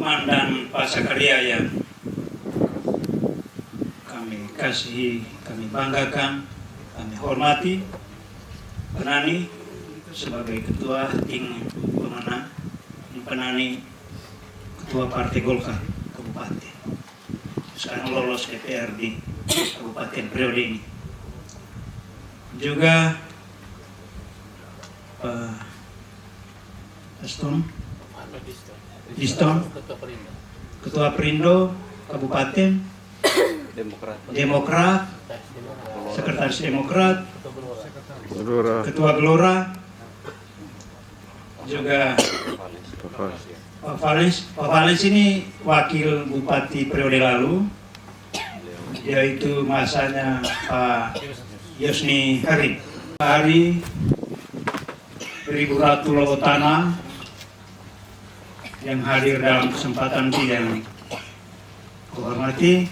Lukman dan Pak Sakaria yang kami kasihi, kami banggakan, kami hormati, Penani sebagai Ketua Tim Pemenang, Penani Ketua Partai Golkar Kabupaten, sekarang lolos DPR di Kabupaten periode ini. Juga Diston, Ketua Perindo Kabupaten Demokrat, Sekretaris Demokrat, Ketua Gelora, juga Pak Valens ini wakil Bupati periode lalu, yaitu masanya Pak Yosni Harib. Hari Ibu Ratu Lowotana yang hadir dalam kesempatan ini yang kuhormati,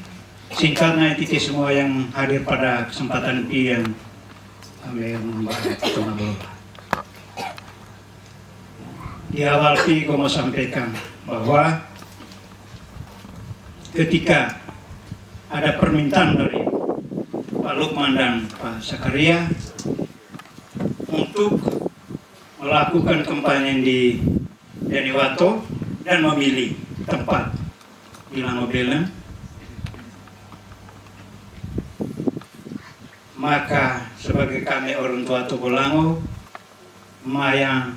singkatnya itu semua yang hadir pada kesempatan ini yang kami membahas tentang. Di awal ini saya mau sampaikan bahwa ketika ada permintaan dari Pak Lukman dan Pak Sakaria untuk melakukan kampanye di Deniwato dan memilih tempat di Langobelen, maka sebagai kami orang tua Tobolango, Mayang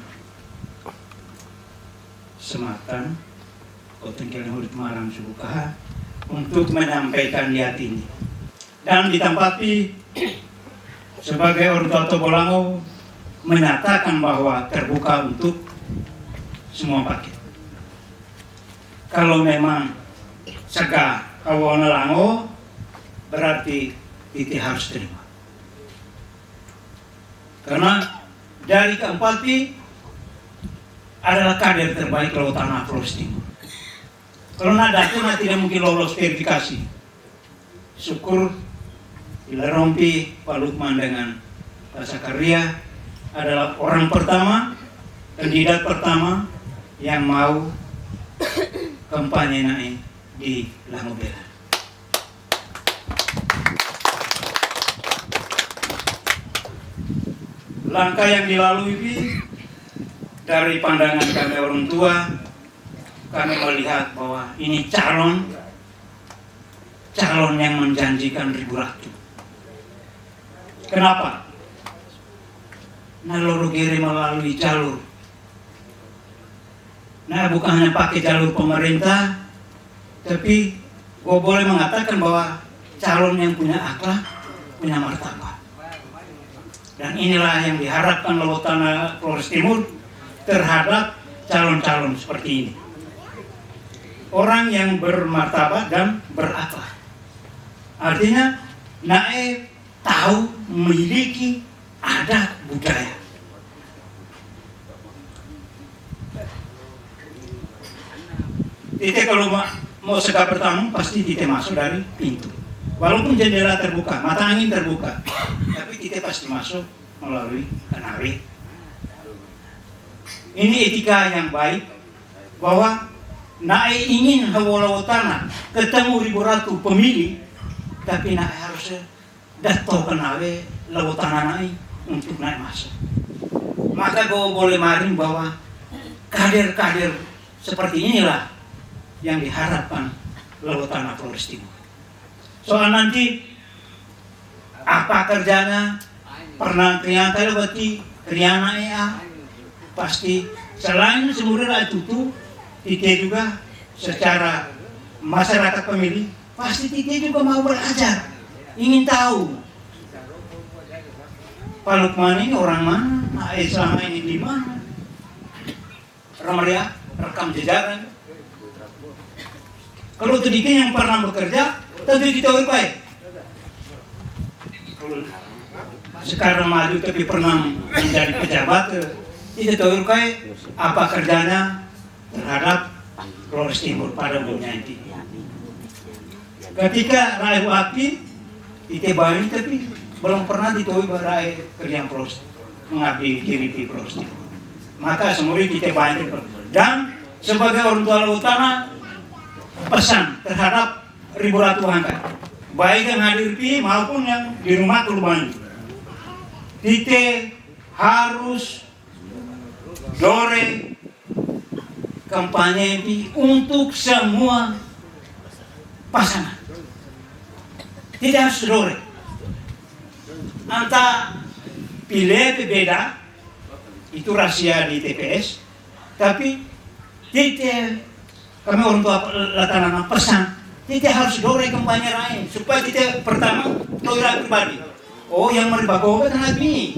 Sematan, Kotengkel Hurit Marang Subukaha, untuk menyampaikan niat ini. Dan ditempati sebagai orang tua Tobolango menyatakan bahwa terbuka untuk semua paket. Kalau memang sega kawana lango, berarti itu harus terima. Karena dari keempat ini adalah kader terbaik Lowotana Flores Timur. Kalau nada itu tidak mungkin lolos verifikasi. Syukur bila rompi Pak Lukman dengan Pak Sakaria adalah orang pertama, kandidat pertama yang mau kampanye naik di Langobelen. Langkah yang dilalui dari pandangan kami orang tua, kami melihat bahwa ini calon yang menjanjikan ribu ratu. Kenapa? Nalorogere melalui jalur. Nah, bukan hanya pakai jalur pemerintah, tapi gue boleh mengatakan bahwa calon yang punya akhlak, punya martabat. Dan inilah yang diharapkan Lowotana Flores Timur terhadap calon-calon seperti ini. Orang yang bermartabat dan berakhlak. Artinya, nae tahu memiliki adat budaya. Tite kalau mau segera bertamu pasti Tite masuk dari pintu. Walaupun jendela terbuka, mata angin terbuka, tapi Tite pasti masuk melalui kenari. Ini etika yang baik bahwa nae ingin Lowotana ketemu ribu ratu pemilih, tapi nae harus datang kenawe Lowotana nae untuk naik masuk. Maka gue boleh maring bahwa kader-kader seperti inilah yang diharapkan Lowotana Flores Timur. Soal nanti apa kerjanya, pernah ternyata lebih kriana ya, pasti selain semudah itu Tite juga secara masyarakat pemilih pasti Tite juga mau belajar, ingin tahu Pak Lukman ini orang mana, selama ini di mana, rekam jejakan. Kalau Tite yang pernah bekerja, tentu ditahu baik. Kalau sekarang maju tapi pernah menjadi pejabat, tidak tahu baik apa kerjanya terhadap Flores Timur pada umumnya itu. Ketika rakyat api, Tite baik tapi belum pernah ditahu rakyat kerja Flores mengabdi diri Flores Timur. Maka semua Tite baik dan sebagai orang tua Lowotana pesan terhadap Ribu Ratu Hangkat, baik yang hadir pi maupun yang di rumah kurban. Kita harus dore kampanye pi untuk semua pasangan. Tidak harus dore. Anta pilih beda, itu rahasia di TPS, tapi kita kami orang tua latanana pesan, kita harus dore kampanye lain supaya kita pertama toilet pribadi. Oh, yang meribako kan ini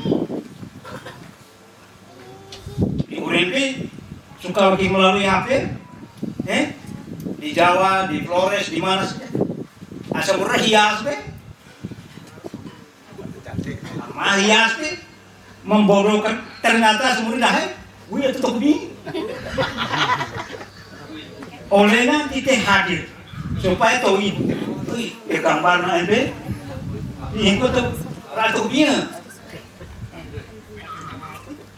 di UNP suka lagi melalui HP, di Jawa, di Flores, di mana saja. Asal murah hias be, hias be, membodohkan ternyata semua dah, gue itu tuh begini. Olehnya kita hadir supaya tahu itu gambar nanti ini tuh ratu bina.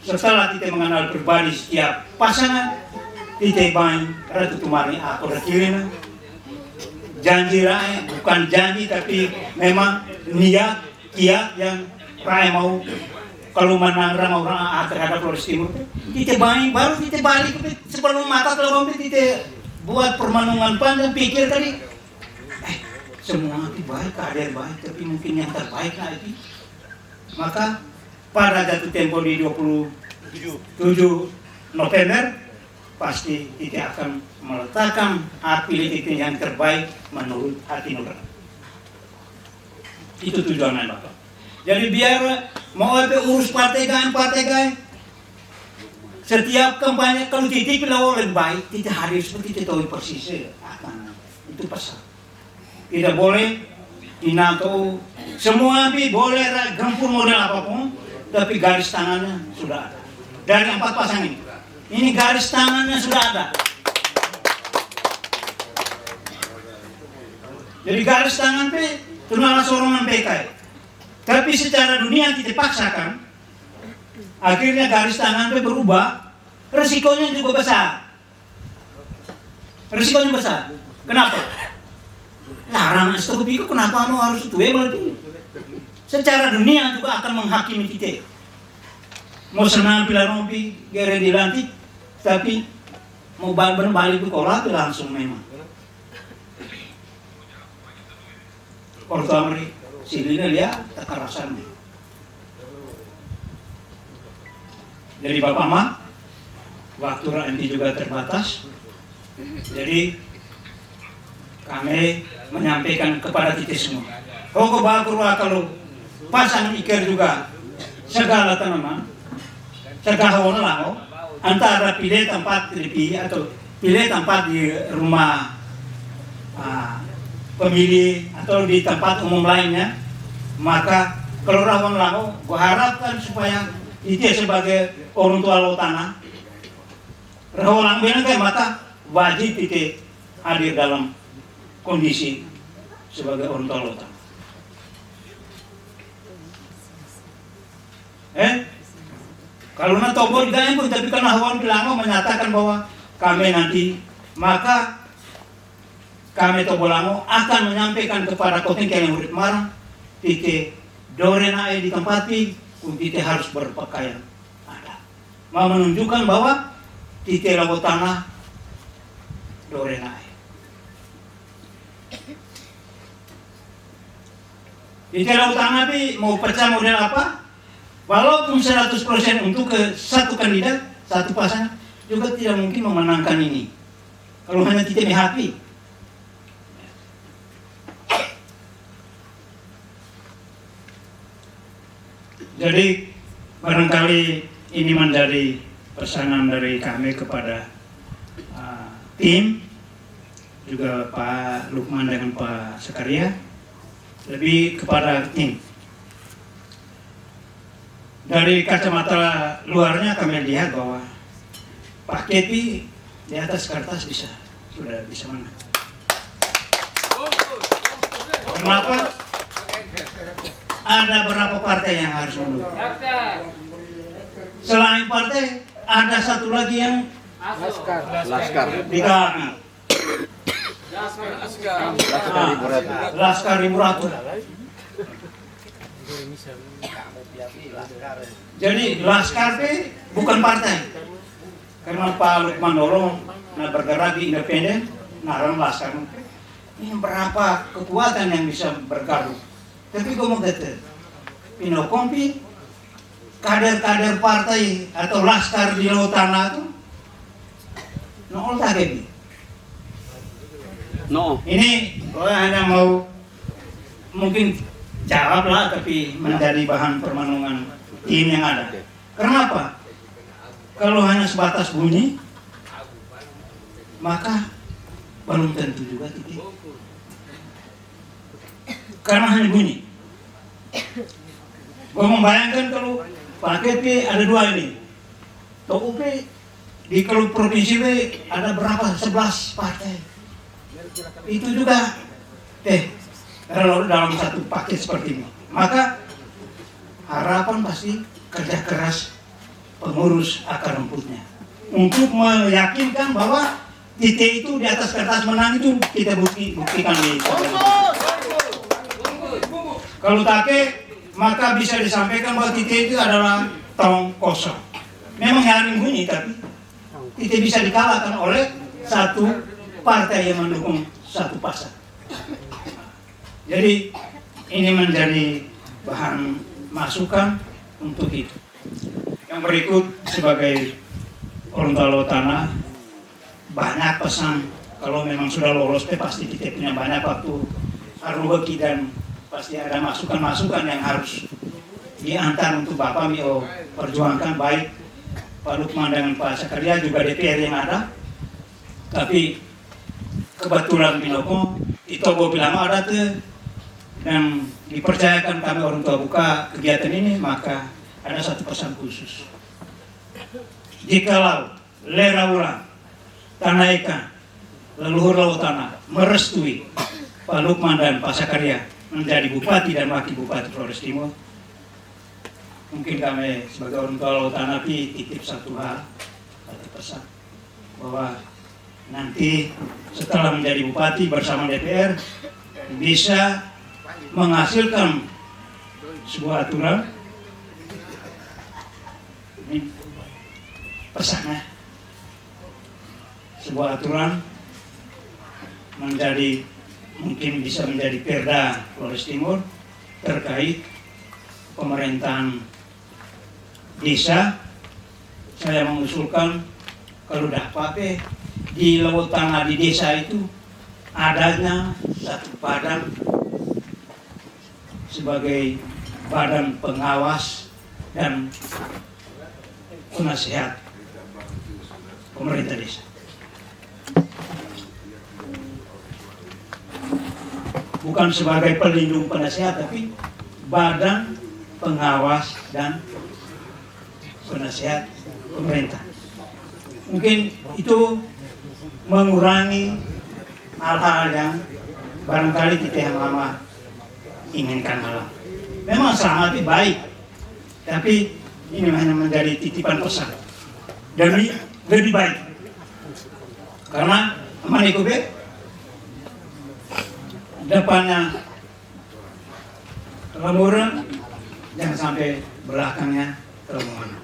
Setelah kita mengenal pribadi setiap pasangan, kita bain ratu tumari aku rekirin janji rai bukan janji tapi memang niat kiat yang rai mau kalau menang orang terhadap Flores Timur kita bain baru kita balik sebelum mata kalau kita buat permanungan panjang pikir tadi semua itu baik, keadaan baik, tapi mungkin yang terbaik lah itu. Maka pada jatuh tempo di 27 November pasti kita akan meletakkan hak pilih itu yang terbaik menurut hati nurani. Itu tujuannya Bapak. Jadi biar mau apa urus partai gain setiap kampanye kalau titik lawan lebih baik tidak hadir seperti kita tahu persis akan itu pesan. Tidak boleh dinato semua boleh gempur model apapun tapi garis tangannya sudah ada dari 4 pasang ini garis tangannya sudah ada. Jadi garis tangan tunala sorongan PKI tapi secara dunia tidak paksakan. Akhirnya garis tangan berubah, resikonya juga besar. Resikonya besar. Kenapa? Larang strategi kenapa harus itu berarti? Secara dunia juga akan menghakimi kita. Mau senang pilih rompi, gere dilantik, tapi mau balik ke kolah langsung memang. Pertama silina dia kekerasan. Jadi Bapak Mah, waktu nanti juga terbatas. Jadi kami menyampaikan kepada kita semua. Hoko bakurwa kalau pasang iker juga segala tanaman, segala orang antara pilih tempat di atau pilih tempat di rumah pemilih atau di tempat umum lainnya, maka kalau rawan lalu, gua harapkan supaya itu sebagai orang tua lo tanah, rawan bilang kayak maka wajib itu hadir dalam kondisi sebagai orang tua lo tanah. Kalau nanti tombol tidak pun, tapi karena Hawan Bilango menyatakan bahwa kami nanti, maka kami Tobolango akan menyampaikan kepada Kotingkel yang murid marang, tite dore nae di tempat tite harus berpakaian adat. Mau menunjukkan bahwa tite lawo tanah dore nae. Tite lawo tanah mau pecah model apa? Walaupun 100% untuk ke satu kandidat, satu pasangan juga tidak mungkin memenangkan ini. Kalau hanya tite hati. Jadi barangkali ini menjadi pesanan dari kami kepada tim, juga Pak Lukman dengan Pak Sekaria, lebih kepada tim. Dari kacamata luarnya kami lihat bahwa Pak Kepi di atas kertas sudah bisa menang. Kenapa? Ada berapa partai yang harus mundur? Selain partai, ada satu lagi yang Laskar. di kami. Laskar Ibu Ratu. Jadi Laskar itu bukan partai. Karena Pak Lukman Doro bergerak di independen, ngaran Laskar. Ini berapa kekuatan yang bisa bergabung. Tapi gue mau kata, Pinokompi, kader-kader partai atau Laskar di Laut Tanah itu, nol tak gitu. No. Ini gue hanya mau mungkin jawab lah, tapi menjadi bahan permanungan tim yang ada. Kenapa? Kalau hanya sebatas bunyi, maka belum tentu juga titik. Karena hanya bunyi. Gue membayangkan kalau paket P ada dua ini. TOUP di kalau provinsi P ada berapa? 11 partai. Itu juga kalau dalam satu paket seperti ini. Maka harapan pasti kerja keras pengurus akar rumputnya untuk meyakinkan bahwa titik itu di atas kertas menang itu kita buktikan di kalau take maka bisa disampaikan bahwa titik itu adalah tong kosong. Memang nyaring bunyi tapi titik bisa dikalahkan oleh satu partai yang mendukung satu pasar. Jadi ini menjadi bahan masukan untuk itu. Yang berikut sebagai orang tua Laut Tanah, banyak pesan kalau memang sudah lolos pasti kita punya banyak waktu arubeki dan pasti ada masukan-masukan yang harus diantar untuk Bapak Mio perjuangkan, baik Pak Lukman dengan Pak Sakaria juga DPR yang ada. Tapi kebetulan Pinoko itu gue bilang ada tuh dan dipercayakan kami orang tua buka kegiatan ini, maka ada satu pesan khusus. Jikalau Lera Ulang, Tanah Eka, leluhur Laut Tanah merestui Pak Lukman dan Pak Sakaria menjadi bupati dan wakil bupati Flores Timur, mungkin kami sebagai orang tua Laut Tanah titip satu hal, satu pesan bahwa nanti setelah menjadi bupati bersama DPR bisa menghasilkan sebuah aturan. Ini pesannya, sebuah aturan menjadi mungkin bisa menjadi perda Flores Timur terkait pemerintahan desa. Saya mengusulkan kalau dapat di Laut Tanah di desa itu adanya satu badan sebagai badan pengawas dan penasehat pemerintah desa. Bukan sebagai pelindung penasehat, tapi badan pengawas dan penasehat pemerintah. Mungkin itu mengurangi hal-hal yang barangkali kita yang lama inginkan malam. Memang sangat baik, tapi ini hanya menjadi titipan pesan demi lebih baik. Karena Manikube depannya lemur, jangan sampai belakangnya terlalu